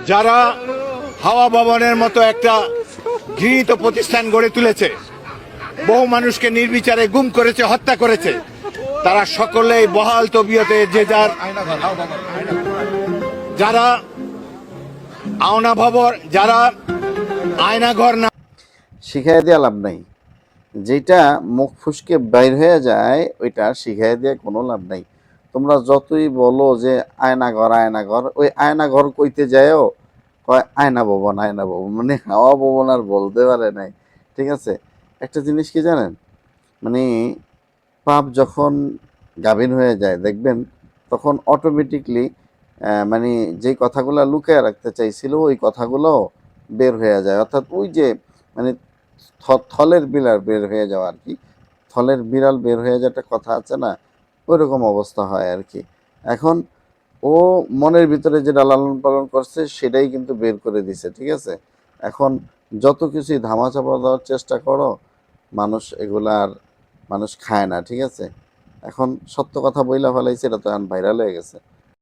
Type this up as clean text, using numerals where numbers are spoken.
যারা হাওয়া ভবনের মতো একটা ঘৃণিত প্রতিষ্ঠান গড়ে তুলেছে, বহু মানুষকে নির্বিচারে গুম করেছে, হত্যা করেছে, তারা সকলেই বহাল তবিয়তে যে যারা আওনা ভবন, যারা আয়নাঘর না শিখাই দিয়ে লাভ নাই। যেটা মুখ ফুসকে বাইর হয়ে যায় ওইটা শিখাই দিয়ে কোনো লাভ নাই। তোমরা যতই বলো যে আয়নাঘর আয়নাঘর, ওই আয়নাঘর কইতে যায়ও কয় আয়না ভবন আয়না ভবন, মানে হাওয়া ভবন আর বলতে পারে নাই। ঠিক আছে, একটা জিনিস কি জানেন, মানে পাপ যখন গাভীর হয়ে যায় দেখবেন তখন অটোমেটিকলি মানে যে কথাগুলো লুকিয়ে রাখতে চাইছিল ওই কথাগুলো বের হয়ে যায়। অর্থাৎ ওই যে মানে থলের বিড়াল বের হয়ে যাওয়া আর কি, থলের বিড়াল বের হয়ে যাওয়া একটা কথা আছে না, ওই রকম অবস্থা হয় আর কি। এখন ও মনের ভিতরে যেটা লালন পালন করছে সেটাই কিন্তু বের করে দিছে। ঠিক আছে, এখন যত কিছুই ধামাচাপা দেওয়ার চেষ্টা করো, মানুষ এগুলা আর মানুষ খায় না। ঠিক আছে, এখন সত্য কথা বইলা ফেলাইছে, এটা তো এখন ভাইরাল হয়ে গেছে।